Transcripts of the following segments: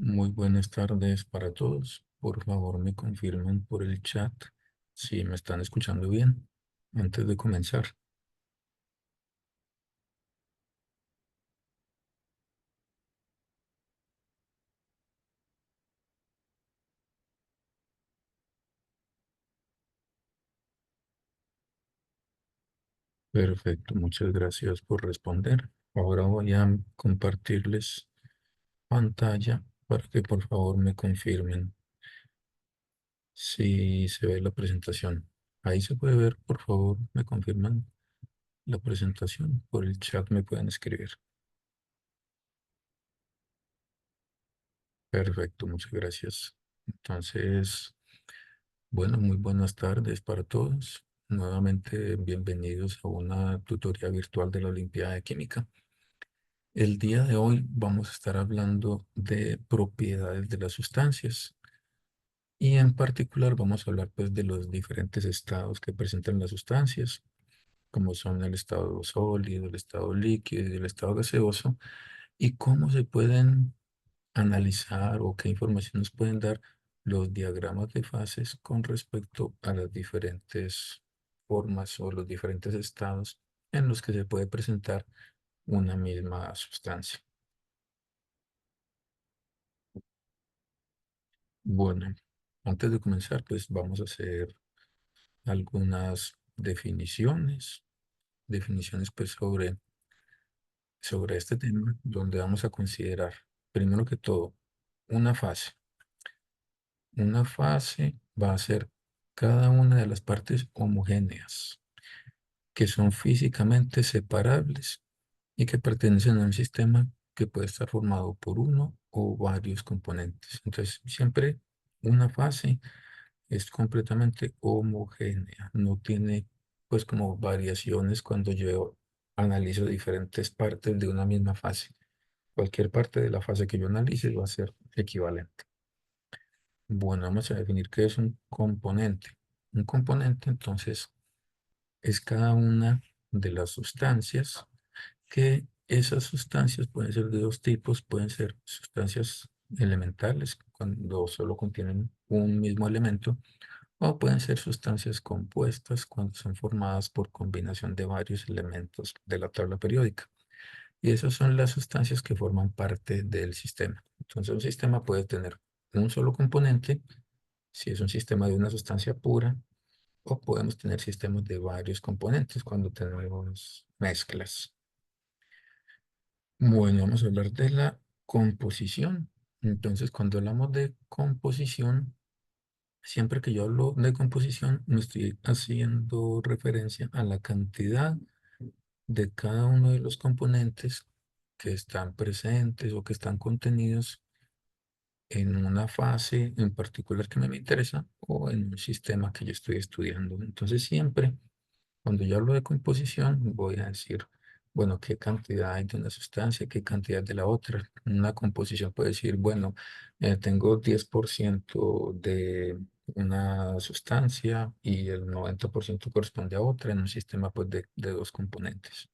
Muy buenas tardes para todos. Por favor, me confirmen por el chat si me están escuchando bien antes de comenzar. Perfecto, muchas gracias por responder. Ahora voy a compartirles pantalla para que por favor me confirmen si se ve la presentación. Ahí se puede ver, por favor, me confirman la presentación. Por el chat me pueden escribir. Perfecto, muchas gracias. Entonces, bueno, muy buenas tardes para todos. Nuevamente, bienvenidos a una tutoría virtual de la Olimpiada de Química. El día de hoy vamos a estar hablando de propiedades de las sustancias y en particular vamos a hablar pues de los diferentes estados que presentan las sustancias, como son el estado sólido, el estado líquido y el estado gaseoso, y cómo se pueden analizar o qué información nos pueden dar los diagramas de fases con respecto a las diferentes formas o los diferentes estados en los que se puede presentar una misma sustancia. Bueno, antes de comenzar, pues vamos a hacer algunas definiciones pues sobre este tema, donde vamos a considerar, primero que todo, una fase. Una fase va a ser cada una de las partes homogéneas, que son físicamente separables y que pertenecen a un sistema que puede estar formado por uno o varios componentes. Entonces, siempre una fase es completamente homogénea, no tiene pues como variaciones cuando yo analizo diferentes partes de una misma fase. Cualquier parte de la fase que yo analice va a ser equivalente. Bueno, vamos a definir qué es un componente. Un componente, entonces, es cada una de las sustancias que esas sustancias pueden ser de dos tipos, pueden ser sustancias elementales, cuando solo contienen un mismo elemento, o pueden ser sustancias compuestas, cuando son formadas por combinación de varios elementos de la tabla periódica. Y esas son las sustancias que forman parte del sistema. Entonces, un sistema puede tener un solo componente si es un sistema de una sustancia pura, o podemos tener sistemas de varios componentes cuando tenemos mezclas. Bueno, vamos a hablar de la composición. Entonces, cuando hablamos de composición, siempre que yo hablo de composición, me estoy haciendo referencia a la cantidad de cada uno de los componentes que están presentes o que están contenidos en una fase en particular que me interesa o en un sistema que yo estoy estudiando. Entonces siempre, cuando yo hablo de composición, voy a decir, bueno, qué cantidad hay de una sustancia, qué cantidad de la otra. Una composición puede decir, bueno, tengo 10% de una sustancia y el 90% corresponde a otra en un sistema pues, de dos componentes.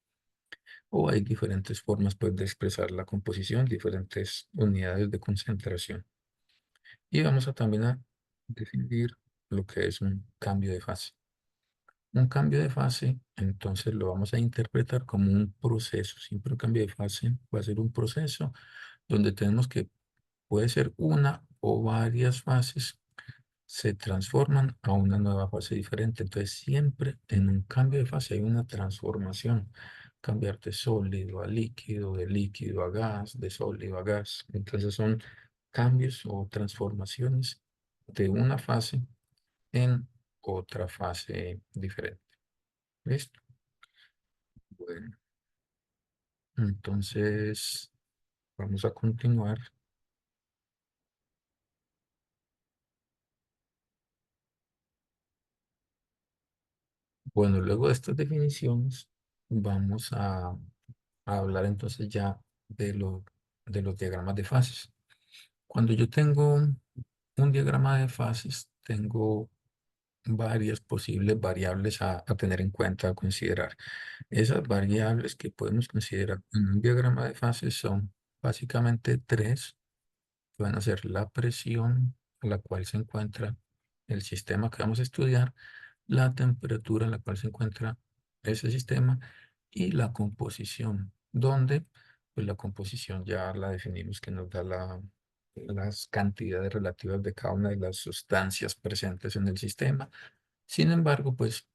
O hay diferentes formas pues, de expresar la composición, diferentes unidades de concentración. Y vamos a también a definir lo que es un cambio de fase. Un cambio de fase, entonces lo vamos a interpretar como un proceso. Siempre un cambio de fase va a ser un proceso donde tenemos que puede ser una o varias fases se transforman a una nueva fase diferente. Entonces siempre en un cambio de fase hay una transformación. Cambiar de sólido a líquido, de líquido a gas, de sólido a gas. Entonces son cambios o transformaciones de una fase en otra fase diferente. ¿Listo? Bueno, entonces vamos a continuar. Bueno, luego de estas definiciones, vamos a hablar entonces ya de los diagramas de fases. Cuando yo tengo un diagrama de fases, tengo varias posibles variables a tener en cuenta, a considerar. Esas variables que podemos considerar en un diagrama de fases son básicamente tres. van a ser la presión a la cual se encuentra el sistema que vamos a estudiar, la temperatura en la cual se encuentra ese sistema y la composición, donde pues la composición ya la definimos que nos da las cantidades relativas de cada una de las sustancias presentes en el sistema. Sin embargo, pues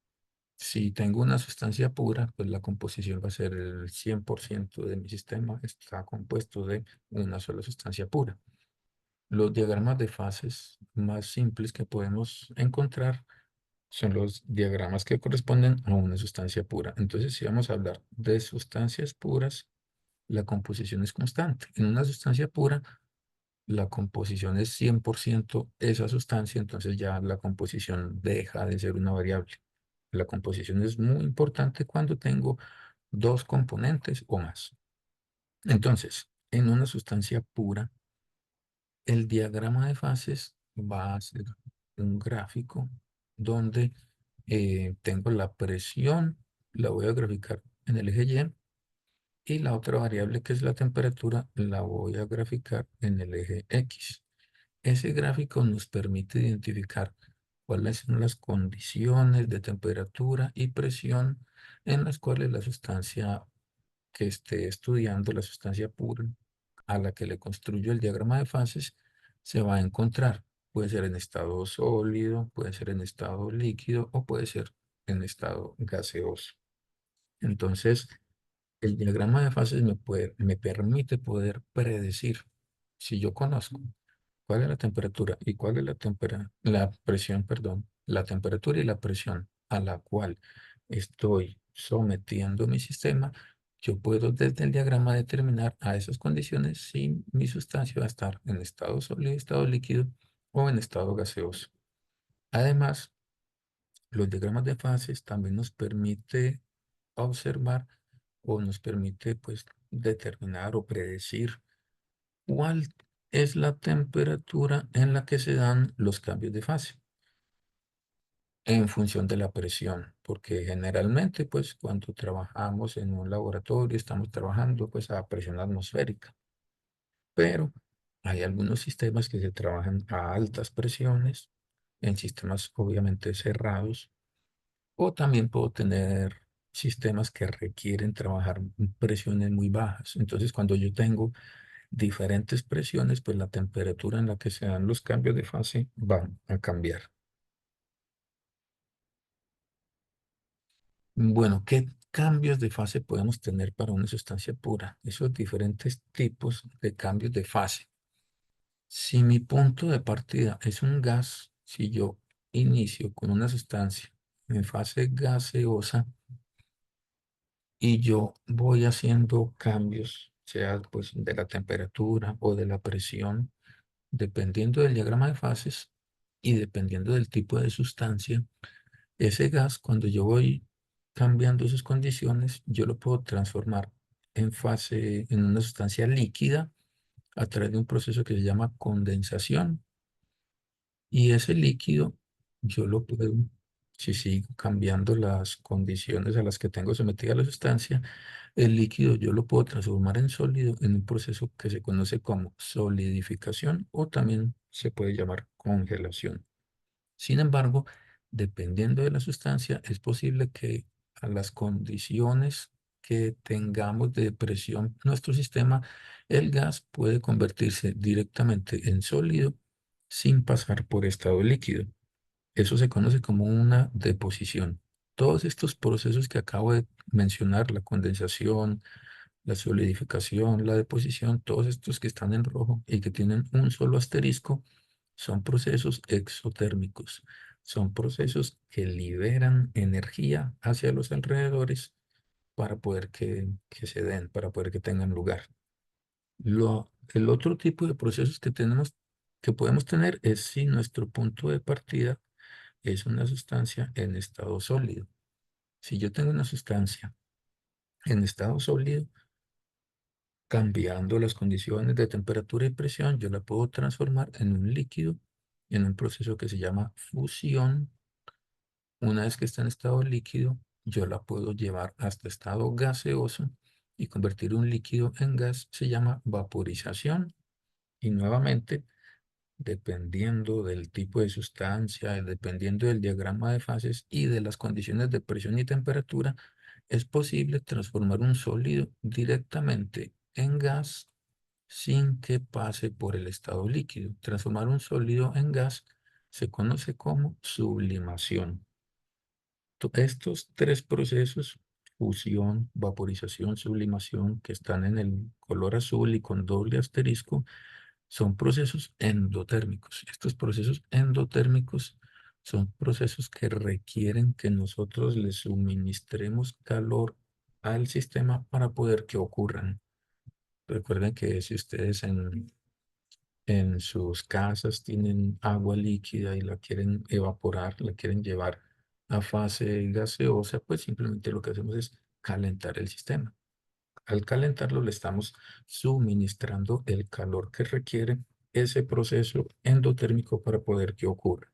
si tengo una sustancia pura, pues la composición va a ser el 100% de mi sistema está compuesto de una sola sustancia pura. Los diagramas de fases más simples que podemos encontrar son los diagramas que corresponden a una sustancia pura. Entonces, si vamos a hablar de sustancias puras, la composición es constante. En una sustancia pura, la composición es 100% esa sustancia, entonces ya la composición deja de ser una variable. La composición es muy importante cuando tengo dos componentes o más. Entonces, en una sustancia pura, el diagrama de fases va a ser un gráfico donde tengo la presión, la voy a graficar en el eje Y, y la otra variable que es la temperatura la voy a graficar en el eje X. Ese gráfico nos permite identificar cuáles son las condiciones de temperatura y presión en las cuales la sustancia que esté estudiando, la sustancia pura a la que le construyo el diagrama de fases, se va a encontrar. Puede ser en estado sólido, puede ser en estado líquido o puede ser en estado gaseoso. Entonces, el diagrama de fases me permite poder predecir si yo conozco cuál es la temperatura y cuál es la presión, perdón, la temperatura y la presión a la cual estoy sometiendo mi sistema, yo puedo desde el diagrama determinar a esas condiciones si mi sustancia va a estar en estado sólido, estado líquido o en estado gaseoso. Además, los diagramas de fases también nos permite observar o nos permite pues determinar o predecir cuál es la temperatura en la que se dan los cambios de fase en función de la presión, porque generalmente pues cuando trabajamos en un laboratorio estamos trabajando pues a presión atmosférica, pero hay algunos sistemas que se trabajan a altas presiones, en sistemas obviamente cerrados, o también puedo tener sistemas que requieren trabajar en presiones muy bajas. Entonces, cuando yo tengo diferentes presiones, pues la temperatura en la que se dan los cambios de fase van a cambiar. Bueno, ¿qué cambios de fase podemos tener para una sustancia pura? Esos diferentes tipos de cambios de fase. Si mi punto de partida es un gas, si yo inicio con una sustancia en fase gaseosa, y yo voy haciendo cambios, sea pues de la temperatura o de la presión, dependiendo del diagrama de fases y dependiendo del tipo de sustancia, ese gas, cuando yo voy cambiando sus condiciones, yo lo puedo transformar en una sustancia líquida a través de un proceso que se llama condensación. Y ese líquido, yo lo puedo, si sigo cambiando las condiciones a las que tengo sometida la sustancia, el líquido yo lo puedo transformar en sólido en un proceso que se conoce como solidificación o también se puede llamar congelación. Sin embargo, dependiendo de la sustancia, es posible que a las condiciones que tengamos de presión en nuestro sistema, el gas puede convertirse directamente en sólido sin pasar por estado líquido. Eso se conoce como una deposición. Todos estos procesos que acabo de mencionar, la condensación, la solidificación, la deposición, todos estos que están en rojo y que tienen un solo asterisco, son procesos exotérmicos. Son procesos que liberan energía hacia los alrededores para poder que se den, para poder que tengan lugar. El otro tipo de procesos que podemos tener es si nuestro punto de partida es una sustancia en estado sólido. Si yo tengo una sustancia en estado sólido, cambiando las condiciones de temperatura y presión, yo la puedo transformar en un líquido en un proceso que se llama fusión. Una vez que está en estado líquido, yo la puedo llevar hasta estado gaseoso y convertir un líquido en gas. Se llama vaporización. Y nuevamente, dependiendo del tipo de sustancia, dependiendo del diagrama de fases y de las condiciones de presión y temperatura, es posible transformar un sólido directamente en gas sin que pase por el estado líquido. Transformar un sólido en gas se conoce como sublimación. Estos tres procesos, fusión, vaporización, sublimación, que están en el color azul y con doble asterisco, son procesos endotérmicos. Estos procesos endotérmicos son procesos que requieren que nosotros le suministremos calor al sistema para poder que ocurran. Recuerden que si ustedes en sus casas tienen agua líquida y la quieren evaporar, la quieren llevar a fase gaseosa, pues simplemente lo que hacemos es calentar el sistema. Al calentarlo le estamos suministrando el calor que requiere ese proceso endotérmico para poder que ocurra.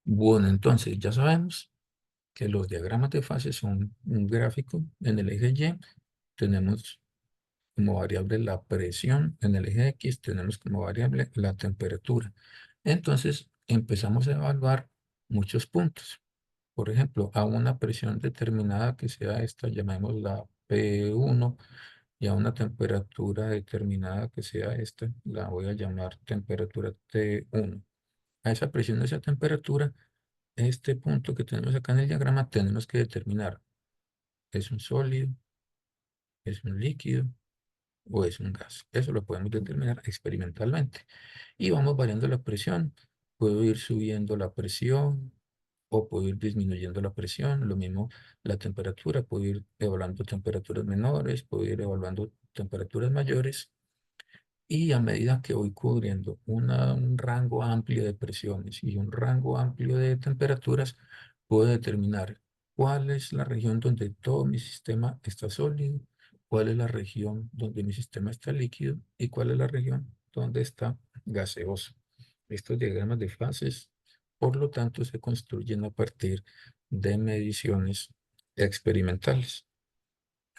Bueno, entonces ya sabemos que los diagramas de fase son un gráfico. En el eje Y tenemos como variable la presión, en el eje X tenemos como variable la temperatura. Entonces empezamos a evaluar muchos puntos. Por ejemplo, a una presión determinada que sea esta, llamémosla P1, y a una temperatura determinada que sea esta, la voy a llamar temperatura T1. A esa presión, a esa temperatura, este punto que tenemos acá en el diagrama, tenemos que determinar, ¿es un sólido, es un líquido o es un gas? Eso lo podemos determinar experimentalmente. Y vamos variando la presión. Puedo ir subiendo la presión o puedo ir disminuyendo la presión. Lo mismo la temperatura. Puedo ir evaluando temperaturas menores, puedo ir evaluando temperaturas mayores. Y a medida que voy cubriendo un rango amplio de presiones y un rango amplio de temperaturas, puedo determinar cuál es la región donde todo mi sistema está sólido, cuál es la región donde mi sistema está líquido y cuál es la región donde está gaseoso. Estos diagramas de fases, por lo tanto, se construyen a partir de mediciones experimentales.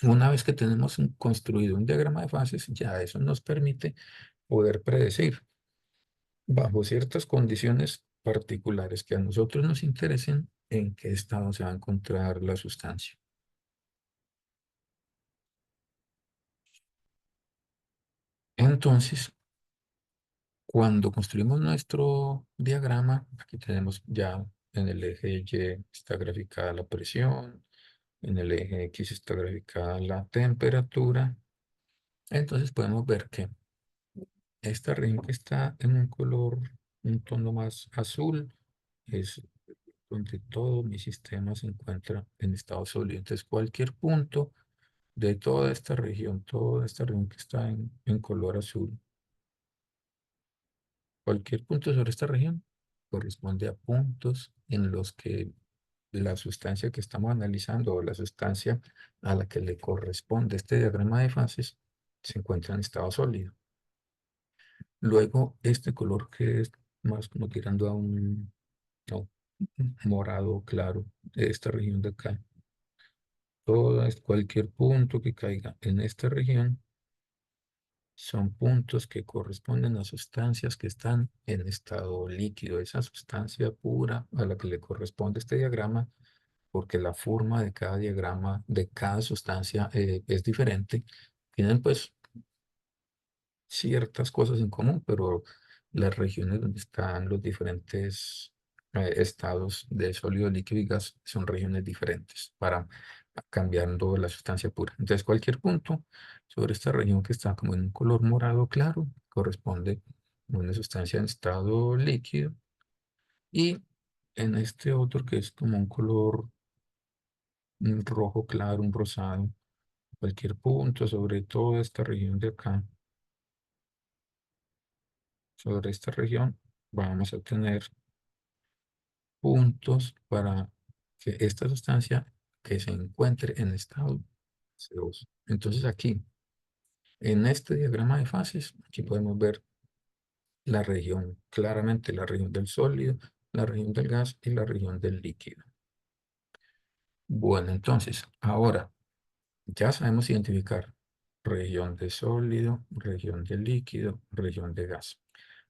Una vez que tenemos construido un diagrama de fases, ya eso nos permite poder predecir bajo ciertas condiciones particulares que a nosotros nos interesen en qué estado se va a encontrar la sustancia. Entonces, cuando construimos nuestro diagrama, aquí tenemos ya en el eje Y está graficada la presión, en el eje X está graficada la temperatura. Entonces podemos ver que esta región que está en un color, un tono más azul, es donde todo mi sistema se encuentra en estado sólido. Entonces, cualquier punto de toda esta región que está en color azul, cualquier punto sobre esta región corresponde a puntos en los que la sustancia que estamos analizando o la sustancia a la que le corresponde este diagrama de fases se encuentra en estado sólido. Luego, este color que es más como tirando a un morado claro de esta región de acá, cualquier punto que caiga en esta región son puntos que corresponden a sustancias que están en estado líquido, esa sustancia pura a la que le corresponde este diagrama, porque la forma de cada diagrama, de cada sustancia es diferente. Tienen pues ciertas cosas en común, pero las regiones donde están los diferentes estados de sólido, líquido y gas son regiones diferentes para cambiando la sustancia pura. Entonces, cualquier punto sobre esta región que está como en un color morado claro corresponde a una sustancia en estado líquido y en este otro que es como un color rojo claro, un rosado, cualquier punto sobre toda esta región de acá, sobre esta región, vamos a tener puntos para que esta sustancia que se encuentre en estado gaseoso. Entonces aquí, en este diagrama de fases, aquí podemos ver la región, claramente la región del sólido, la región del gas y la región del líquido. Bueno, entonces, ahora ya sabemos identificar región de sólido, región de líquido, región de gas.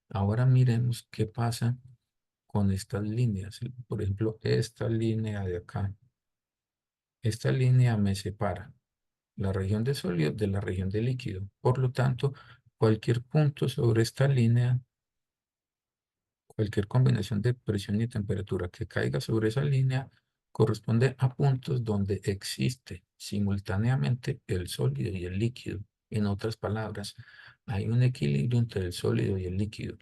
Ahora miremos qué pasa con estas líneas. Por ejemplo, esta línea de acá. Esta línea me separa la región de sólido de la región de líquido. Por lo tanto, cualquier punto sobre esta línea, cualquier combinación de presión y temperatura que caiga sobre esa línea corresponde a puntos donde existe simultáneamente el sólido y el líquido. En otras palabras, hay un equilibrio entre el sólido y el líquido.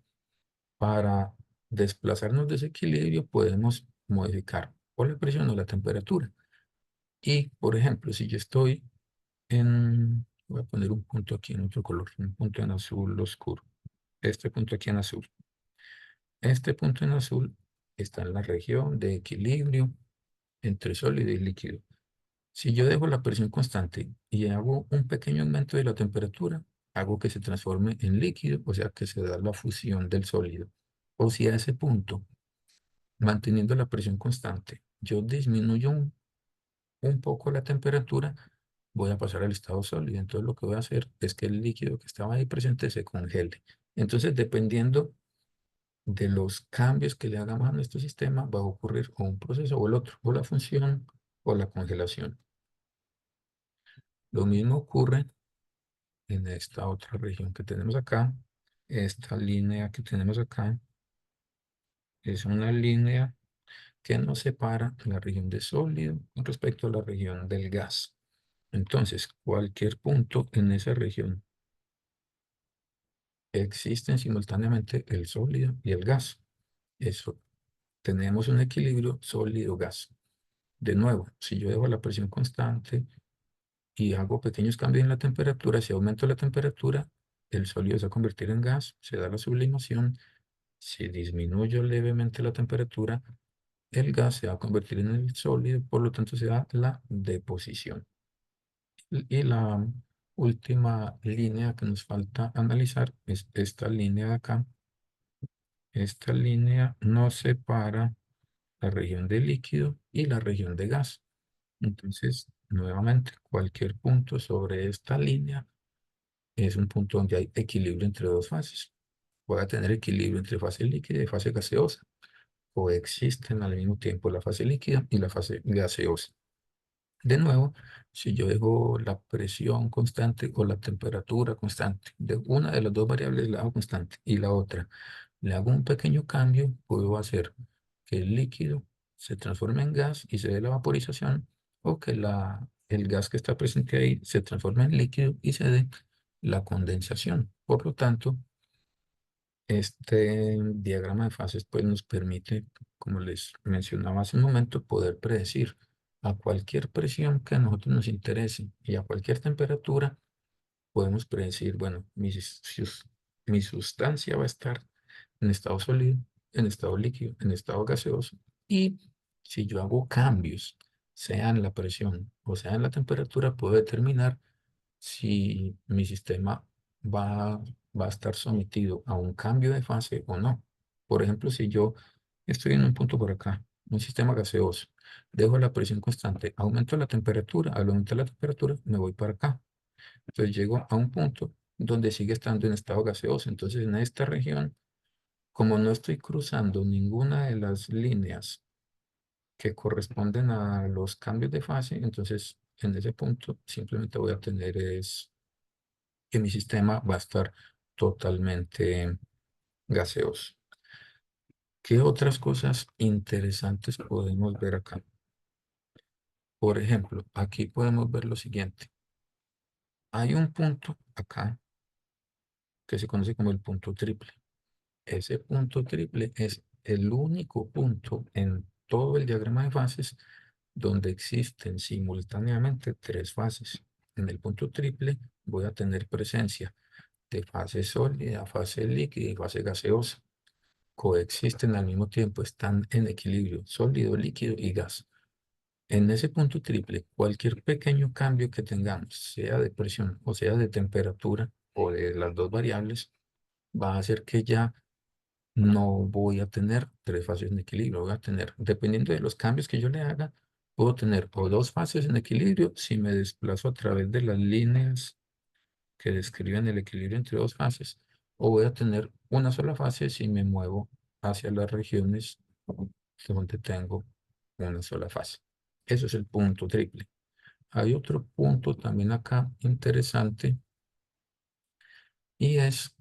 Para desplazarnos de ese equilibrio podemos modificar o la presión o la temperatura. Y, por ejemplo, si yo estoy voy a poner un punto aquí en otro color, un punto en azul oscuro. Este punto aquí en azul. Este punto en azul está en la región de equilibrio entre sólido y líquido. Si yo dejo la presión constante y hago un pequeño aumento de la temperatura, hago que se transforme en líquido, o sea que se da la fusión del sólido. O si a ese punto, manteniendo la presión constante, yo disminuyo un poco la temperatura, voy a pasar al estado sólido. Entonces lo que voy a hacer es que el líquido que estaba ahí presente se congele. Entonces, dependiendo de los cambios que le hagamos a nuestro sistema, va a ocurrir o un proceso o el otro, o la función o la congelación. Lo mismo ocurre en esta otra región que tenemos acá. Esta línea que tenemos acá es una línea que nos separa la región de sólido con respecto a la región del gas. Entonces, cualquier punto en esa región existen simultáneamente el sólido y el gas. Eso, tenemos un equilibrio sólido-gas. De nuevo, si yo dejo la presión constante y hago pequeños cambios en la temperatura, si aumento la temperatura, el sólido se va a convertir en gas, se da la sublimación. Si disminuyo levemente la temperatura, el gas se va a convertir en el sólido, por lo tanto se da la deposición. Y la última línea que nos falta analizar es esta línea de acá. Esta línea nos separa la región de líquido y la región de gas. Entonces, nuevamente, cualquier punto sobre esta línea es un punto donde hay equilibrio entre dos fases. Puede tener equilibrio entre fase líquida y fase gaseosa. Coexisten al mismo tiempo la fase líquida y la fase gaseosa. De nuevo, si yo dejo la presión constante o la temperatura constante, de una de las dos variables la hago constante y la otra le hago un pequeño cambio, puedo hacer que el líquido se transforme en gas y se dé la vaporización, o que el gas que está presente ahí se transforme en líquido y se dé la condensación. Por lo tanto, este diagrama de fases pues, nos permite, como les mencionaba hace un momento, poder predecir a cualquier presión que a nosotros nos interese y a cualquier temperatura, podemos predecir, bueno, mi sustancia va a estar en estado sólido, en estado líquido, en estado gaseoso. Y si yo hago cambios, sea en la presión o sea en la temperatura, puedo determinar si mi sistema va, va a estar sometido a un cambio de fase o no. Por ejemplo, si yo estoy en un punto por acá, un sistema gaseoso, dejo la presión constante, aumento la temperatura, al aumentar la temperatura me voy para acá. Entonces llego a un punto donde sigue estando en estado gaseoso. Entonces en esta región, como no estoy cruzando ninguna de las líneas que corresponden a los cambios de fase, entonces en ese punto simplemente voy a tener es que mi sistema va a estar totalmente gaseoso. ¿Qué otras cosas interesantes podemos ver acá? Por ejemplo, aquí podemos ver lo siguiente. Hay un punto acá que se conoce como el punto triple. Ese punto triple es el único punto en todo el diagrama de fases donde existen simultáneamente tres fases. En el punto triple voy a tener presencia de fase sólida, fase líquida y fase gaseosa. Coexisten al mismo tiempo, están en equilibrio, sólido, líquido y gas. En ese punto triple, cualquier pequeño cambio que tengamos, sea de presión o sea de temperatura o de las dos variables, va a hacer que ya no voy a tener tres fases en equilibrio, voy a tener, dependiendo de los cambios que yo le haga, puedo tener o dos fases en equilibrio si me desplazo a través de las líneas que describen el equilibrio entre dos fases, o voy a tener una sola fase si me muevo hacia las regiones donde tengo una sola fase. Eso es el punto triple. Hay otro punto también acá interesante y es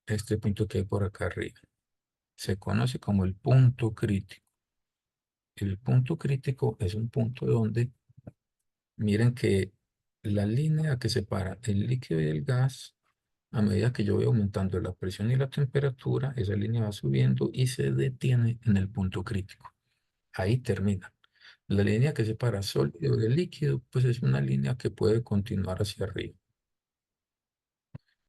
este punto que hay por acá arriba. Se conoce como el punto crítico. El punto crítico es un punto donde miren que la línea que separa el líquido y el gas, a medida que yo voy aumentando la presión y la temperatura, esa línea va subiendo y se detiene en el punto crítico. Ahí termina. La línea que separa sólido del líquido, pues es una línea que puede continuar hacia arriba.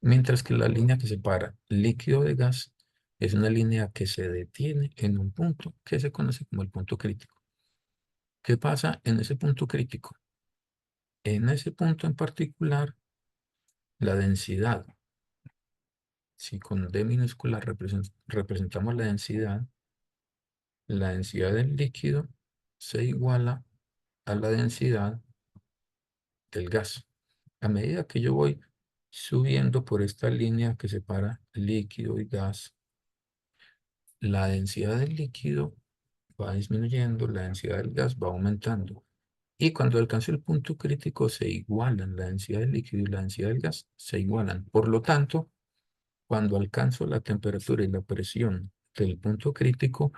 Mientras que la línea que separa líquido de gas es una línea que se detiene en un punto que se conoce como el punto crítico. ¿Qué pasa en ese punto crítico? En ese punto en particular, la densidad, si con D minúscula representamos la densidad del líquido se iguala a la densidad del gas. A medida que yo voy subiendo por esta línea que separa líquido y gas, la densidad del líquido va disminuyendo, la densidad del gas va aumentando. Y cuando alcance el punto crítico se igualan, la densidad del líquido y la densidad del gas se igualan. Por lo tanto, cuando alcanzo la temperatura y la presión del punto crítico,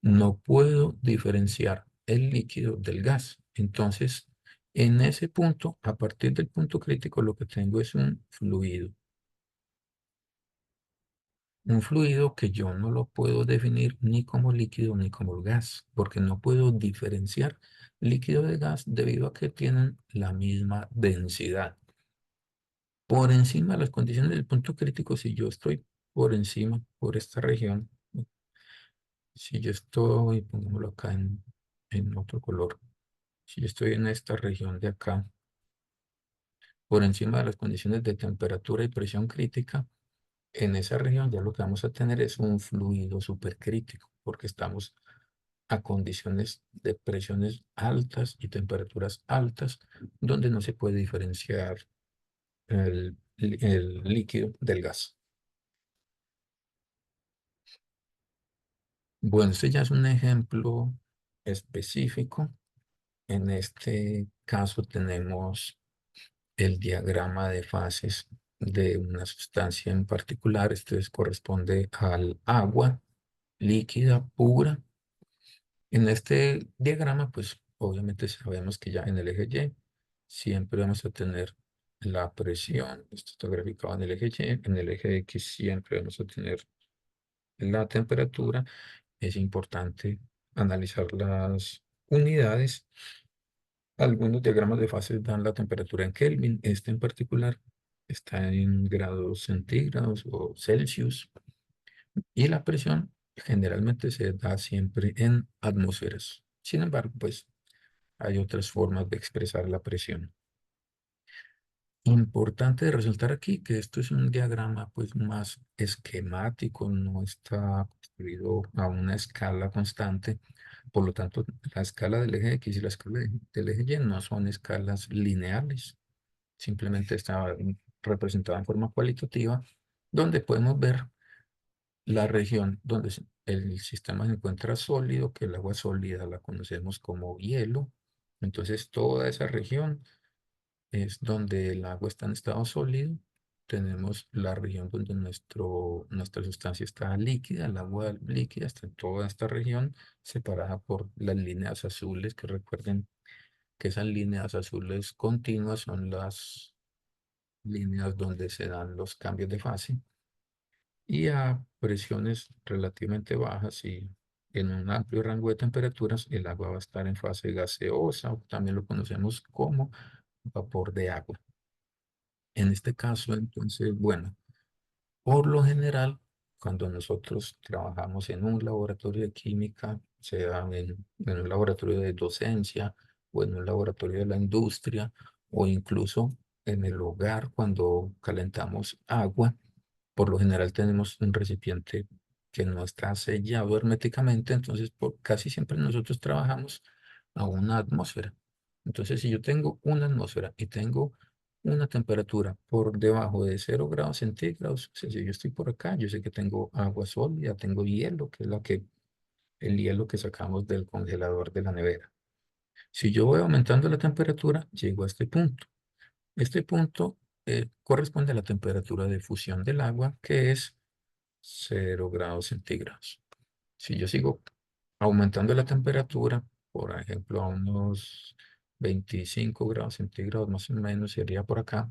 no puedo diferenciar el líquido del gas. Entonces, en ese punto, a partir del punto crítico, lo que tengo es un fluido. Un fluido que yo no lo puedo definir ni como líquido ni como gas, porque no puedo diferenciar líquido de gas debido a que tienen la misma densidad. Por encima de las condiciones del punto crítico, si yo estoy por encima, por esta región, si yo estoy, pongámoslo acá en otro color, si yo estoy en esta región de acá, por encima de las condiciones de temperatura y presión crítica, en esa región ya lo que vamos a tener es un fluido supercrítico, porque estamos a condiciones de presiones altas y temperaturas altas, donde no se puede diferenciar el líquido del gas. Bueno, este ya es un ejemplo específico. En este caso tenemos el diagrama de fases de una sustancia en particular. Este corresponde al agua líquida pura. En este diagrama, pues obviamente sabemos que ya en el eje Y siempre vamos a tener la presión, esto está graficado en el eje Y, en el eje X siempre vamos a tener la temperatura. Es importante analizar las unidades. Algunos diagramas de fases dan la temperatura en Kelvin, este en particular está en grados centígrados o Celsius, y la presión generalmente se da siempre en atmósferas. Sin embargo, pues hay otras formas de expresar la presión. Importante resaltar aquí que esto es un diagrama pues más esquemático, no está construido a una escala constante. Por lo tanto, la escala del eje X y la escala del eje Y no son escalas lineales, simplemente está representada en forma cualitativa, donde podemos ver la región donde el sistema se encuentra sólido, que el agua sólida la conocemos como hielo. Entonces, toda esa región es donde el agua está en estado sólido. Tenemos la región donde nuestra sustancia está líquida, el agua líquida está en toda esta región, separada por las líneas azules, que recuerden que esas líneas azules continuas son las líneas donde se dan los cambios de fase. Y a presiones relativamente bajas y en un amplio rango de temperaturas, el agua va a estar en fase gaseosa, o también lo conocemos como vapor de agua. En este caso, entonces, bueno, por lo general, cuando nosotros trabajamos en un laboratorio de química, sea en un laboratorio de docencia o en un laboratorio de la industria o incluso en el hogar cuando calentamos agua, por lo general tenemos un recipiente que no está sellado herméticamente, entonces casi siempre nosotros trabajamos a una atmósfera. Entonces, si yo tengo una atmósfera y tengo una temperatura por debajo de 0 grados centígrados, o sea, si yo estoy por acá, yo sé que tengo agua sólida, tengo hielo, que es el hielo que sacamos del congelador de la nevera. Si yo voy aumentando la temperatura, llego a este punto. Este punto corresponde a la temperatura de fusión del agua, que es 0 grados centígrados. Si yo sigo aumentando la temperatura, por ejemplo, a unos 25 grados centígrados más o menos, sería por acá,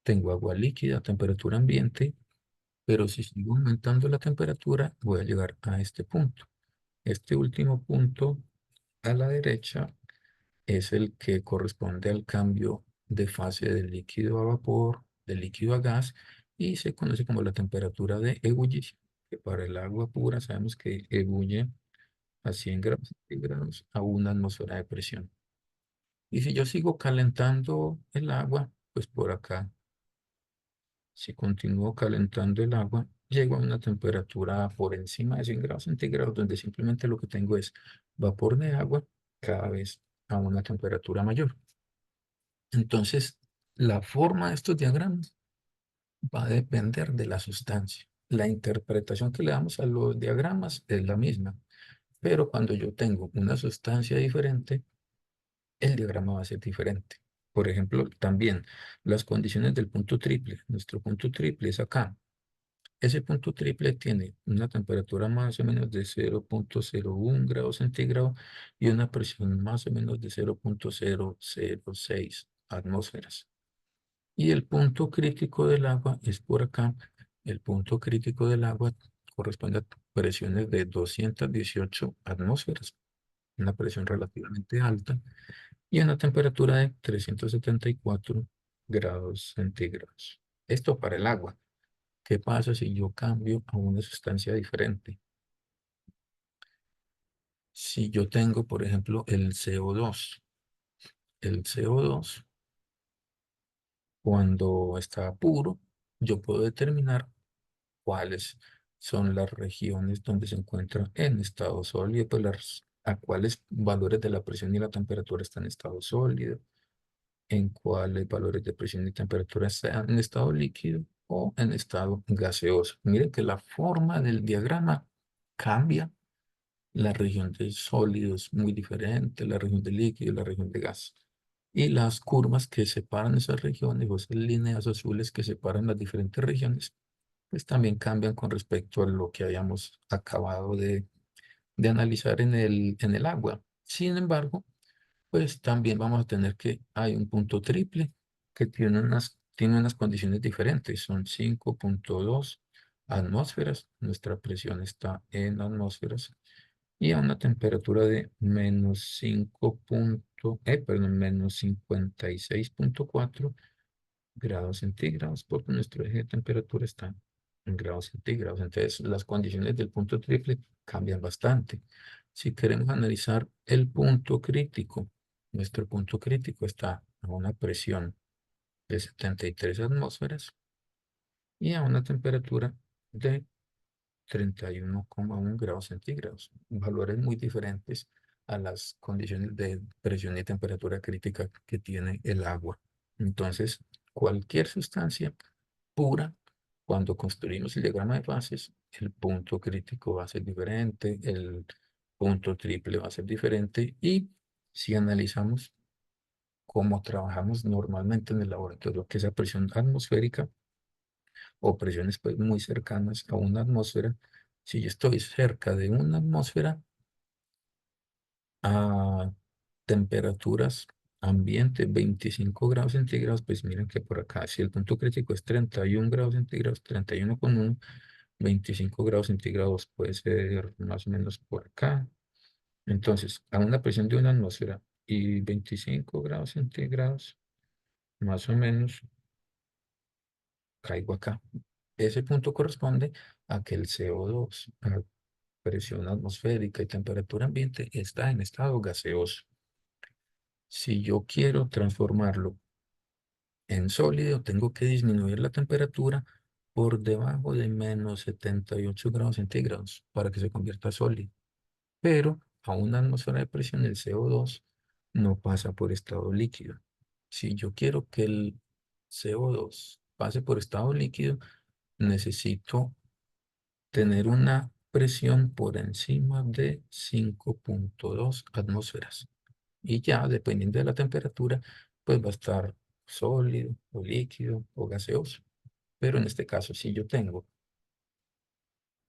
tengo agua líquida, temperatura ambiente, pero si sigo aumentando la temperatura, voy a llegar a este punto. Este último punto a la derecha es el que corresponde al cambio de fase del líquido a vapor, del líquido a gas, y se conoce como la temperatura de ebullición, que para el agua pura sabemos que ebulle a 100 grados centígrados a una atmósfera de presión. Y si yo sigo calentando el agua, pues por acá, si continúo calentando el agua, llego a una temperatura por encima de 100 grados centígrados, donde simplemente lo que tengo es vapor de agua cada vez a una temperatura mayor. Entonces, la forma de estos diagramas va a depender de la sustancia. La interpretación que le damos a los diagramas es la misma, pero cuando yo tengo una sustancia diferente, el diagrama va a ser diferente. Por ejemplo, también las condiciones del punto triple. Nuestro punto triple es acá. Ese punto triple tiene una temperatura más o menos de 0,01 grados centígrados y una presión más o menos de 0,006 atmósferas. Y el punto crítico del agua es por acá. El punto crítico del agua corresponde a presiones de 218 atmósferas, una presión relativamente alta, y una temperatura de 374 grados centígrados. Esto para el agua. ¿Qué pasa si yo cambio a una sustancia diferente? Si yo tengo, por ejemplo, el CO2. El CO2, cuando está puro, yo puedo determinar cuáles son las regiones donde se encuentra en estado sólido, pues a cuáles valores de la presión y la temperatura están en estado sólido, en cuáles valores de presión y temperatura están en estado líquido o en estado gaseoso. Miren que la forma del diagrama cambia. La región de sólidos muy diferente, la región de líquido, la región de gas. Y las curvas que separan esas regiones, o esas líneas azules que separan las diferentes regiones, pues también cambian con respecto a lo que habíamos acabado de analizar en el agua. Sin embargo, pues también vamos a tener que hay un punto triple que tiene unas condiciones diferentes. Son 5,2 atmósferas. Nuestra presión está en atmósferas y a una temperatura de menos 56,4 grados centígrados, porque nuestro eje de temperatura está en grados centígrados. Entonces, las condiciones del punto triple cambian bastante. Si queremos analizar el punto crítico, nuestro punto crítico está a una presión de 73 atmósferas y a una temperatura de 31,1 grados centígrados, valores muy diferentes a las condiciones de presión y temperatura crítica que tiene el agua. Entonces, cualquier sustancia pura, cuando construimos el diagrama de fases, el punto crítico va a ser diferente, el punto triple va a ser diferente y si analizamos cómo trabajamos normalmente en el laboratorio, que es a presión atmosférica, o presiones pues, muy cercanas a una atmósfera, si yo estoy cerca de una atmósfera a temperaturas ambiente 25 grados centígrados, pues miren que por acá, si el punto crítico es 31 grados centígrados, 31,1, 25 grados centígrados puede ser más o menos por acá. Entonces, a una presión de una atmósfera y 25 grados centígrados, más o menos, caigo acá. Ese punto corresponde a que el CO2 a presión atmosférica y temperatura ambiente está en estado gaseoso. Si yo quiero transformarlo en sólido, tengo que disminuir la temperatura por debajo de menos 78 grados centígrados para que se convierta a sólido. Pero a una atmósfera de presión, el CO2 no pasa por estado líquido. Si yo quiero que el CO2 pase por estado líquido, necesito tener una presión por encima de 5,2 atmósferas. Y ya, dependiendo de la temperatura, pues va a estar sólido o líquido o gaseoso. Pero en este caso, si yo tengo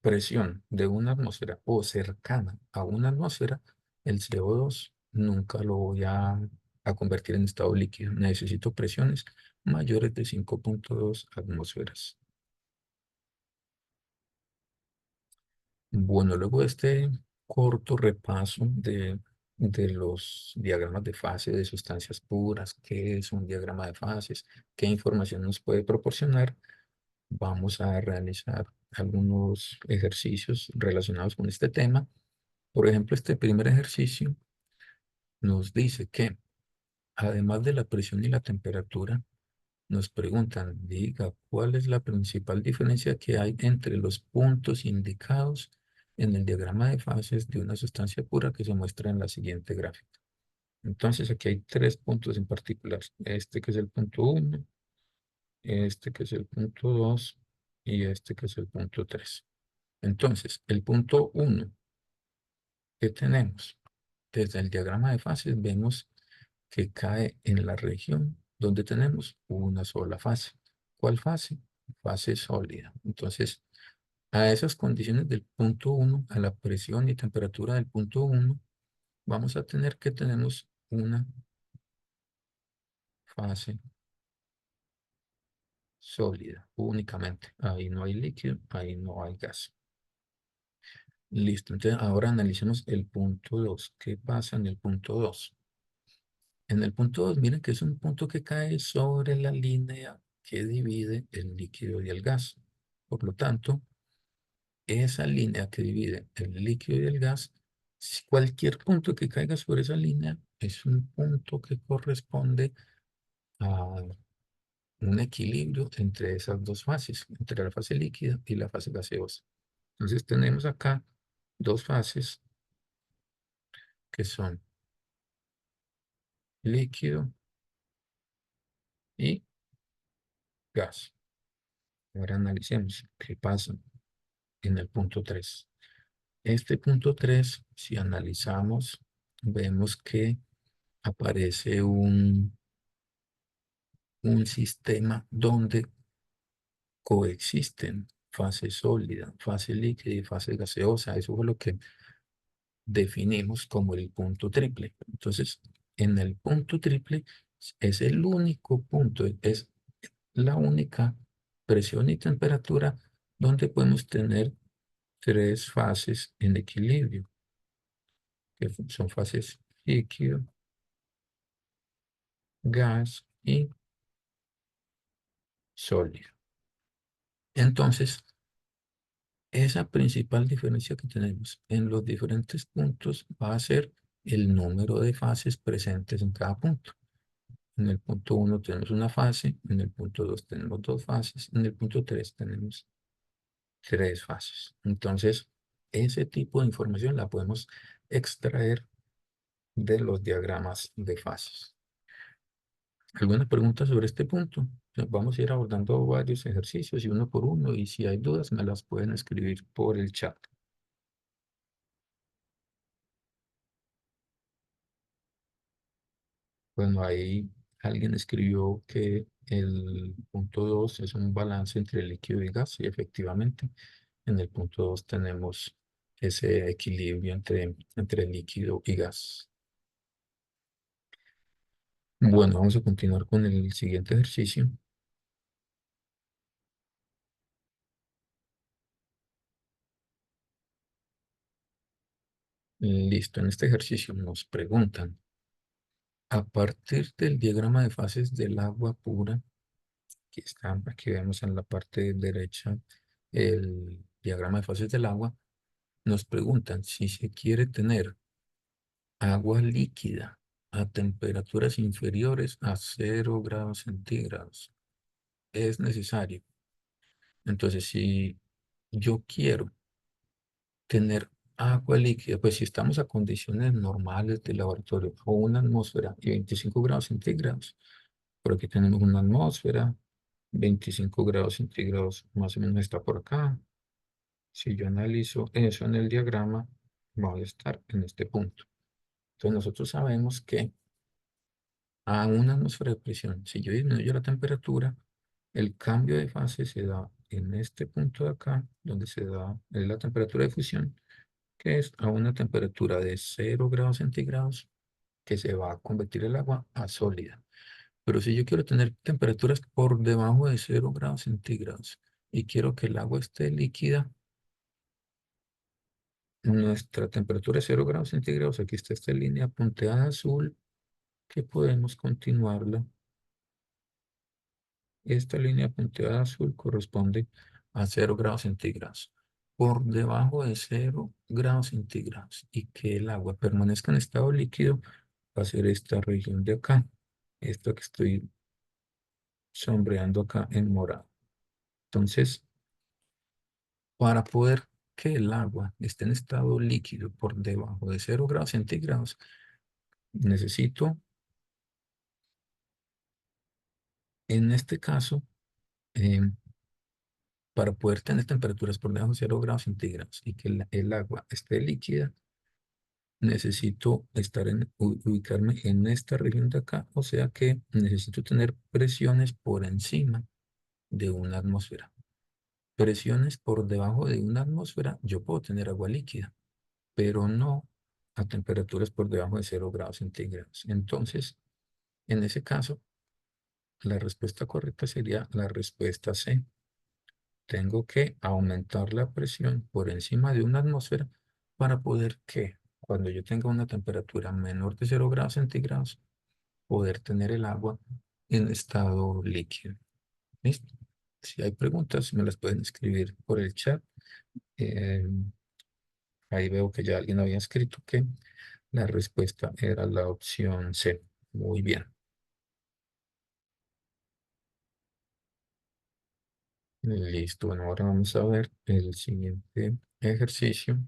presión de una atmósfera o cercana a una atmósfera, el CO2 nunca lo voy a convertir en estado líquido. Necesito presiones mayores de 5,2 atmósferas. Bueno, luego de este corto repaso de los diagramas de fase de sustancias puras, qué es un diagrama de fases, qué información nos puede proporcionar, vamos a realizar algunos ejercicios relacionados con este tema. Por ejemplo, este primer ejercicio nos dice que, además de la presión y la temperatura, nos preguntan, diga, ¿cuál es la principal diferencia que hay entre los puntos indicados en el diagrama de fases de una sustancia pura que se muestra en la siguiente gráfica? Entonces, aquí hay tres puntos en particular. Este que es el punto 1, este que es el punto 2 y este que es el punto 3. Entonces, el punto 1 que tenemos desde el diagrama de fases, vemos que cae en la región donde tenemos una sola fase. ¿Cuál fase? Fase sólida. Entonces, a esas condiciones del punto 1, a la presión y temperatura del punto 1, vamos a tener que tenemos una fase sólida únicamente. Ahí no hay líquido, ahí no hay gas. Listo. Entonces, ahora analicemos el punto 2. ¿Qué pasa en el punto 2? En el punto 2, miren que es un punto que cae sobre la línea que divide el líquido y el gas. Por lo tanto, esa línea que divide el líquido y el gas, cualquier punto que caiga sobre esa línea es un punto que corresponde a un equilibrio entre esas dos fases, entre la fase líquida y la fase gaseosa. Entonces tenemos acá dos fases que son líquido y gas. Ahora analicemos qué pasa en el punto 3. Este punto 3, si analizamos, vemos que aparece un sistema donde coexisten fase sólida, fase líquida y fase gaseosa. Eso fue lo que definimos como el punto triple. Entonces, en el punto triple es el único punto, es la única presión y temperatura donde podemos tener tres fases en equilibrio, que son fases líquido, gas y sólido. Entonces, esa principal diferencia que tenemos en los diferentes puntos va a ser el número de fases presentes en cada punto. En el punto 1 tenemos una fase, en el punto 2 tenemos dos fases, en el punto 3 tenemos tres fases. Entonces, ese tipo de información la podemos extraer de los diagramas de fases. ¿Alguna pregunta sobre este punto? Vamos a ir abordando varios ejercicios y uno por uno, y si hay dudas me las pueden escribir por el chat. Bueno, ahí alguien escribió que el punto 2 es un balance entre líquido y gas, y efectivamente en el punto 2 tenemos ese equilibrio entre líquido y gas. Bueno, vamos a continuar con el siguiente ejercicio. Listo, en este ejercicio nos preguntan, a partir del diagrama de fases del agua pura, aquí vemos en la parte derecha el diagrama de fases del agua, nos preguntan si se quiere tener agua líquida a temperaturas inferiores a 0 °C. Es necesario. Entonces, si yo quiero tener agua líquida, pues si estamos a condiciones normales de laboratorio o una atmósfera y 25 °C, Por aquí tenemos una atmósfera, 25 grados centígrados, más o menos está por acá. Si yo analizo eso en el diagrama, voy a estar en este punto. Entonces nosotros sabemos que a una atmósfera de presión, si yo disminuyo la temperatura, el cambio de fase se da en este punto de acá, donde se da la temperatura de fusión, que es a una temperatura de 0 grados centígrados, que se va a convertir el agua a sólida. Pero si yo quiero tener temperaturas por debajo de 0 grados centígrados y quiero que el agua esté líquida, nuestra temperatura es 0 grados centígrados. Aquí está esta línea punteada azul que podemos continuarla. Esta línea punteada azul corresponde a 0 grados centígrados. Por debajo de 0 grados centígrados y que el agua permanezca en estado líquido, va a ser esta región de acá, esta que estoy sombreando acá en morado. Entonces, para poder que el agua esté en estado líquido por debajo de 0 grados centígrados, necesito, en este caso, em, para poder tener temperaturas por debajo de 0 grados centígrados y que el agua esté líquida, necesito ubicarme en esta región de acá, o sea que necesito tener presiones por encima de una atmósfera. Presiones por debajo de una atmósfera, yo puedo tener agua líquida, pero no a temperaturas por debajo de 0 grados centígrados. Entonces, en ese caso, la respuesta correcta sería la respuesta C. Tengo que aumentar la presión por encima de una atmósfera para poder que, cuando yo tenga una temperatura menor de 0 grados centígrados, poder tener el agua en estado líquido. ¿Listo? Si hay preguntas, me las pueden escribir por el chat. Eh, Ahí veo que ya alguien había escrito que la respuesta era la opción C. Muy bien. Listo. Bueno, ahora vamos a ver el siguiente ejercicio.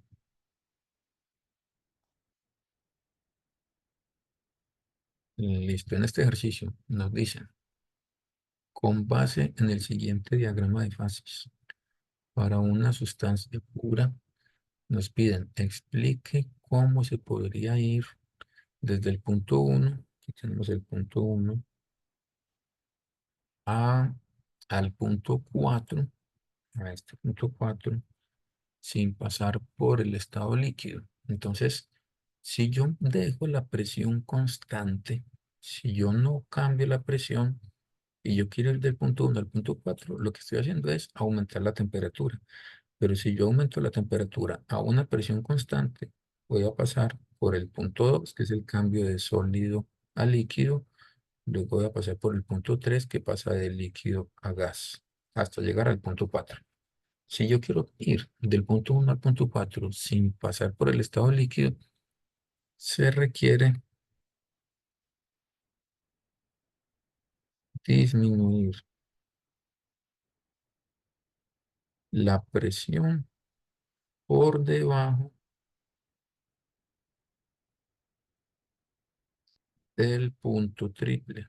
Listo. En este ejercicio nos dicen, con base en el siguiente diagrama de fases, para una sustancia pura, nos piden explique cómo se podría ir desde el punto 1, aquí tenemos el punto 1, a, al punto 4, a este punto 4, sin pasar por el estado líquido. Entonces, si yo dejo la presión constante, si yo no cambio la presión y yo quiero ir del punto 1 al punto 4, lo que estoy haciendo es aumentar la temperatura. Pero si yo aumento la temperatura a una presión constante, voy a pasar por el punto 2, que es el cambio de sólido a líquido. Luego voy a pasar por el punto 3, que pasa de líquido a gas, hasta llegar al punto 4. Si yo quiero ir del punto 1 al punto 4 sin pasar por el estado líquido, se requiere disminuir la presión por debajo del punto triple.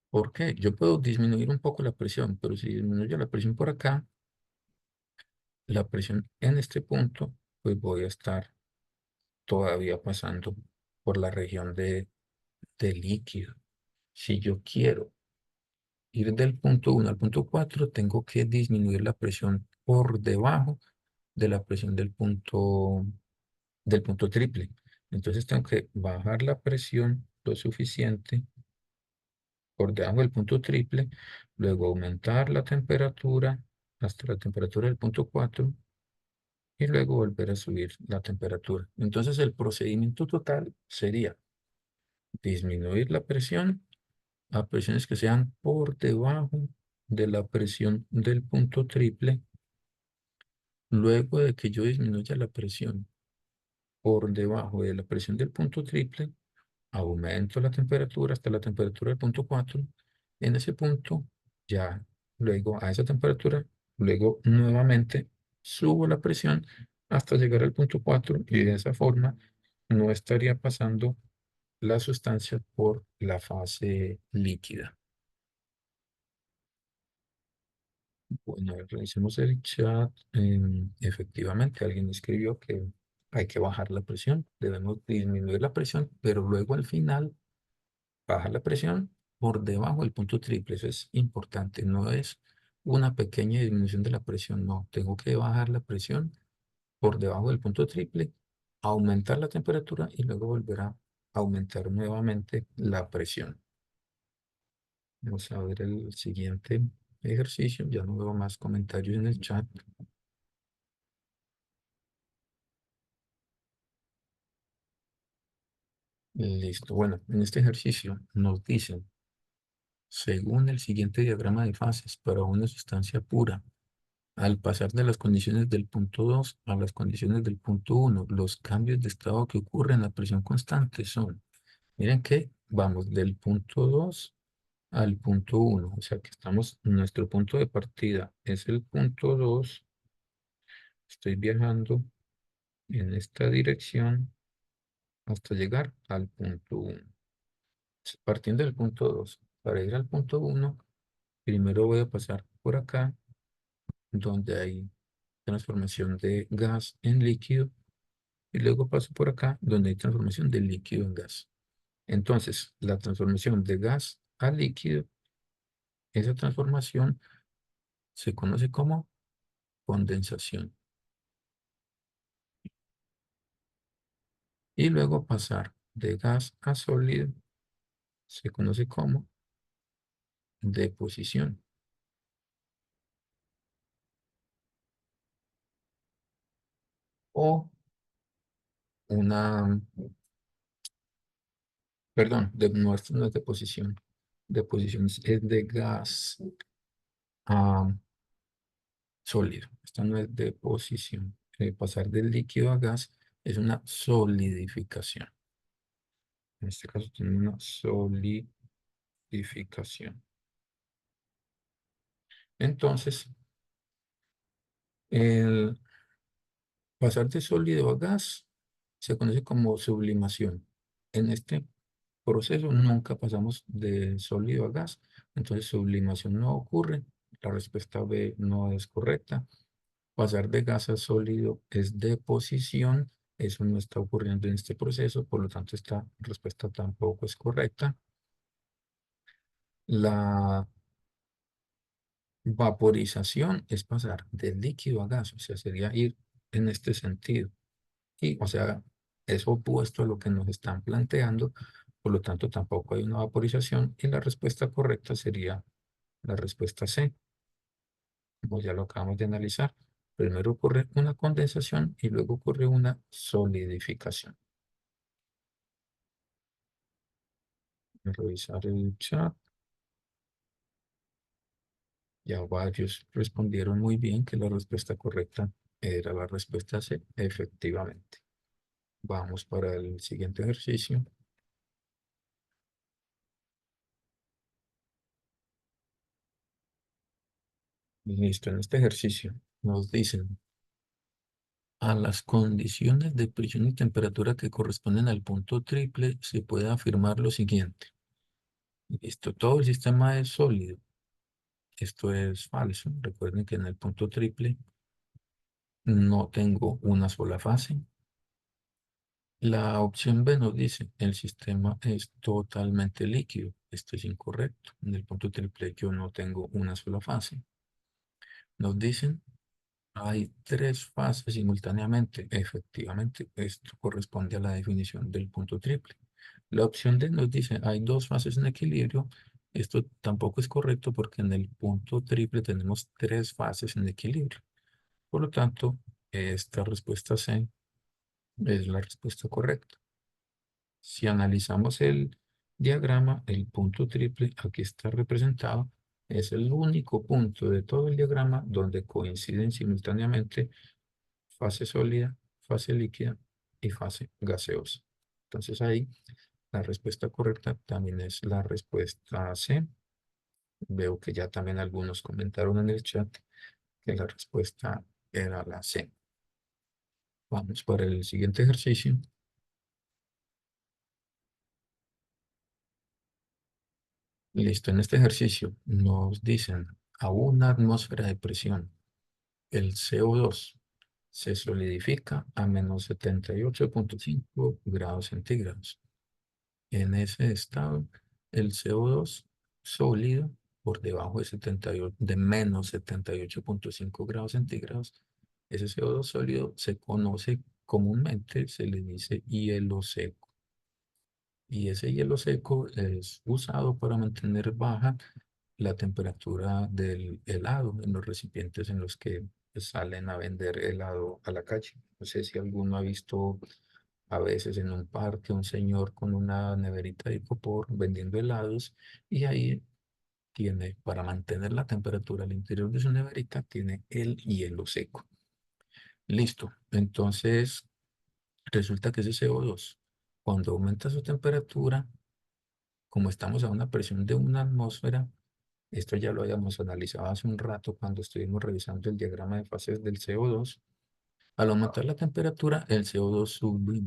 ¿Por qué? Yo puedo disminuir un poco la presión, pero si disminuyo la presión por acá, la presión en este punto, pues voy a estar todavía pasando por la región de líquido. Si yo quiero ir del punto 1 al punto 4, tengo que disminuir la presión por debajo de la presión del punto triple. Entonces tengo que bajar la presión lo suficiente por debajo del punto triple, luego aumentar la temperatura hasta la temperatura del punto 4 y luego volver a subir la temperatura. Entonces el procedimiento total sería disminuir la presión a presiones que sean por debajo de la presión del punto triple. Luego de que yo disminuya la presión por debajo de la presión del punto triple, aumento la temperatura hasta la temperatura del punto 4. En ese punto, ya luego a esa temperatura, luego nuevamente subo la presión hasta llegar al punto 4 y de esa forma no estaría pasando la sustancia por la fase líquida. Bueno, a ver, revisemos el chat. Efectivamente, alguien escribió que hay que bajar la presión. Debemos disminuir la presión, pero luego al final bajar la presión por debajo del punto triple. Eso es importante. No es una pequeña disminución de la presión. No, tengo que bajar la presión por debajo del punto triple, aumentar la temperatura y luego volver a aumentar nuevamente la presión. Vamos a ver el siguiente ejercicio. Ya no veo más comentarios en el chat. Listo. Bueno, en este ejercicio nos dicen, según el siguiente diagrama de fases para una sustancia pura, al pasar de las condiciones del punto 2 a las condiciones del punto 1, los cambios de estado que ocurren a presión constante son, miren que vamos del punto 2 al punto 1, o sea que estamos, nuestro punto de partida es el punto 2, estoy viajando en esta dirección hasta llegar al punto 1. Partiendo del punto 2, para ir al punto 1, primero voy a pasar por acá, donde hay transformación de gas en líquido, y luego paso por acá, donde hay transformación de líquido en gas. Entonces, la transformación de gas a líquido, esa transformación se conoce como condensación. Y luego pasar de gas a sólido se conoce como deposición. O una, perdón, no, esto no es deposición. Deposición es de gas a sólido. Esta no es deposición. Pasar del líquido a gas es una solidificación. En este caso tiene una solidificación. Entonces, el pasar de sólido a gas se conoce como sublimación. En este proceso nunca pasamos de sólido a gas, entonces sublimación no ocurre. La respuesta B no es correcta. Pasar de gas a sólido es deposición. Eso no está ocurriendo en este proceso, por lo tanto esta respuesta tampoco es correcta. La vaporización es pasar del líquido a gas, o sea, sería ir en este sentido. Y, o sea, es opuesto a lo que nos están planteando, por lo tanto tampoco hay una vaporización y la respuesta correcta sería la respuesta C, como ya lo acabamos de analizar. Primero ocurre una condensación y luego ocurre una solidificación. Voy a revisar el chat. Ya varios respondieron muy bien que la respuesta correcta era la respuesta C, efectivamente. Vamos para el siguiente ejercicio. Listo, en este ejercicio nos dicen a las condiciones de presión y temperatura que corresponden al punto triple se puede afirmar lo siguiente. Listo, todo el sistema es sólido. Esto es falso. Recuerden que en el punto triple no tengo una sola fase. La opción B nos dice el sistema es totalmente líquido. Esto es incorrecto. En el punto triple yo no tengo una sola fase. Nos dicen hay tres fases simultáneamente. Efectivamente, esto corresponde a la definición del punto triple. La opción D nos dice hay dos fases en equilibrio. Esto tampoco es correcto porque en el punto triple tenemos tres fases en equilibrio. Por lo tanto, esta respuesta C es la respuesta correcta. Si analizamos el diagrama, el punto triple aquí está representado. Es el único punto de todo el diagrama donde coinciden simultáneamente fase sólida, fase líquida y fase gaseosa. Entonces ahí la respuesta correcta también es la respuesta C. Veo que ya también algunos comentaron en el chat que la respuesta era la C. Vamos para el siguiente ejercicio. Listo, en este ejercicio nos dicen a una atmósfera de presión, el CO2 se solidifica a -78,5 °C. En ese estado, el CO2 sólido por debajo de 78, de -78,5 °C, ese CO2 sólido se conoce comúnmente, se le dice hielo seco. Y ese hielo seco es usado para mantener baja la temperatura del helado en los recipientes en los que salen a vender helado a la calle. No sé si alguno ha visto a veces en un parque un señor con una neverita de icopor vendiendo helados y ahí tiene, para mantener la temperatura al interior de su neverita, tiene el hielo seco. Listo. Entonces, resulta que ese CO2, cuando aumenta su temperatura, como estamos a una presión de una atmósfera, esto ya lo habíamos analizado hace un rato cuando estuvimos revisando el diagrama de fases del CO2. Al aumentar la temperatura, el CO2 sube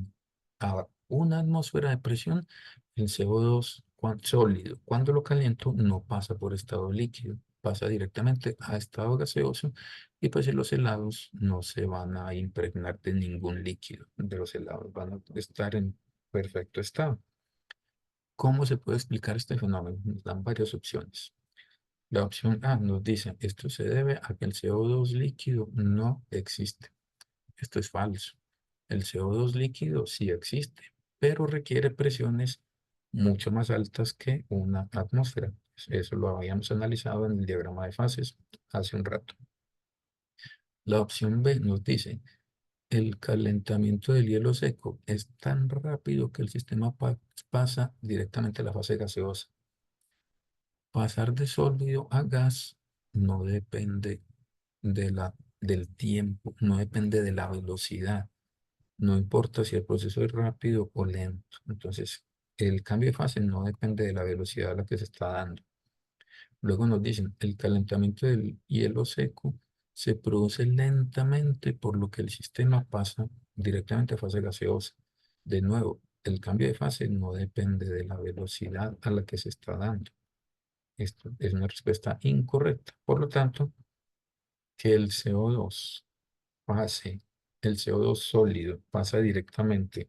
a una atmósfera de presión. El CO2 sólido, cuando lo caliento, no pasa por estado líquido, pasa directamente a estado gaseoso y pues los helados no se van a impregnar de ningún líquido. De los helados van a estar en perfecto estado. ¿Cómo se puede explicar este fenómeno? Nos dan varias opciones. La opción A nos dice, esto se debe a que el CO2 líquido no existe. Esto es falso. El CO2 líquido sí existe, pero requiere presiones mucho más altas que una atmósfera. Eso lo habíamos analizado en el diagrama de fases hace un rato. La opción B nos dice, el calentamiento del hielo seco es tan rápido que el sistema pasa directamente a la fase gaseosa. Pasar de sólido a gas no depende del tiempo, no depende de la velocidad, no importa si el proceso es rápido o lento. Entonces, el cambio de fase no depende de la velocidad a la que se está dando. Luego nos dicen, el calentamiento del hielo seco se produce lentamente, por lo que el sistema pasa directamente a fase gaseosa. De nuevo, el cambio de fase no depende de la velocidad a la que se está dando. Esto es una respuesta incorrecta. Por lo tanto, que el CO2 pase, el CO2 sólido pasa directamente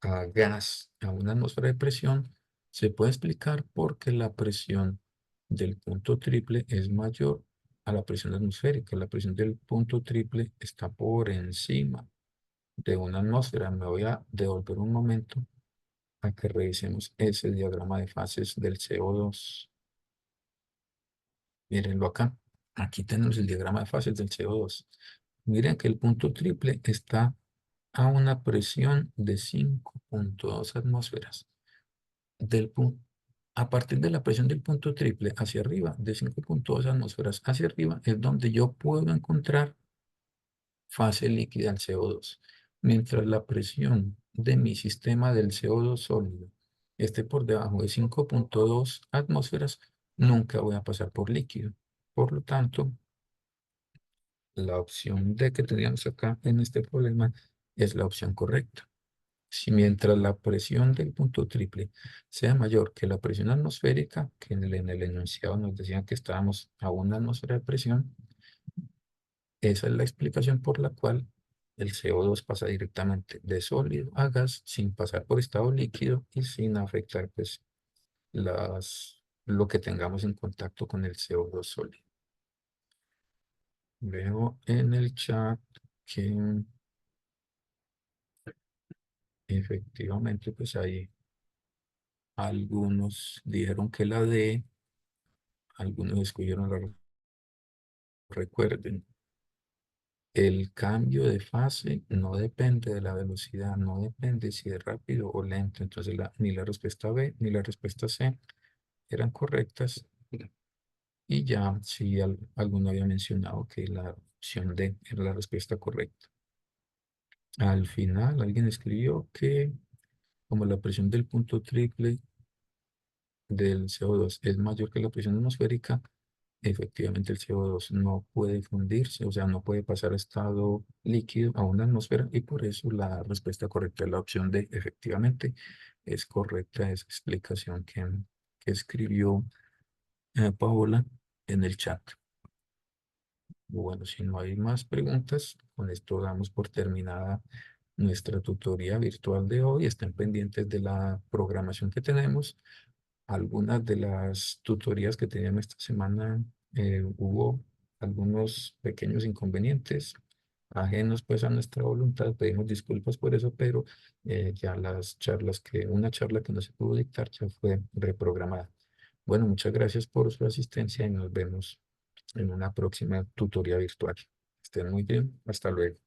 a gas, a una atmósfera de presión, se puede explicar porque la presión del punto triple es mayor a la presión atmosférica. La presión del punto triple está por encima de una atmósfera. Me voy a devolver un momento a que revisemos ese diagrama de fases del CO2. Mírenlo acá. Aquí tenemos el diagrama de fases del CO2. Miren que el punto triple está a una presión de 5,2 atmósferas. A partir de la presión del punto triple hacia arriba, de 5,2 atmósferas hacia arriba, es donde yo puedo encontrar fase líquida al CO2. Mientras la presión de mi sistema del CO2 sólido esté por debajo de 5,2 atmósferas, nunca voy a pasar por líquido. Por lo tanto, la opción D que teníamos acá en este problema es la opción correcta. Si mientras la presión del punto triple sea mayor que la presión atmosférica, que en el enunciado nos decían que estábamos a una atmósfera de presión, esa es la explicación por la cual el CO2 pasa directamente de sólido a gas sin pasar por estado líquido y sin afectar pues, lo que tengamos en contacto con el CO2 sólido. Veo en el chat que efectivamente pues hay algunos dijeron que la D, algunos escogieron la. Recuerden, el cambio de fase no depende de la velocidad, no depende si es rápido o lento. Entonces, ni la respuesta B ni la respuesta C eran correctas. Y ya, si alguno había mencionado que la opción D era la respuesta correcta. Al final, alguien escribió que como la presión del punto triple del CO2 es mayor que la presión atmosférica, efectivamente el CO2 no puede fundirse, o sea, no puede pasar a estado líquido a una atmósfera y por eso la respuesta correcta es la opción D. Efectivamente, es correcta esa explicación que que escribió Paola en el chat. Bueno, si no hay más preguntas, con esto damos por terminada nuestra tutoría virtual de hoy. Estén pendientes de la programación que tenemos. Algunas de las tutorías que teníamos esta semana hubo algunos pequeños inconvenientes ajenos pues a nuestra voluntad. Pedimos disculpas por eso, pero ya una charla que no se pudo dictar ya fue reprogramada. Bueno, muchas gracias por su asistencia y nos vemos en una próxima tutoría virtual. Estén muy bien. Hasta luego.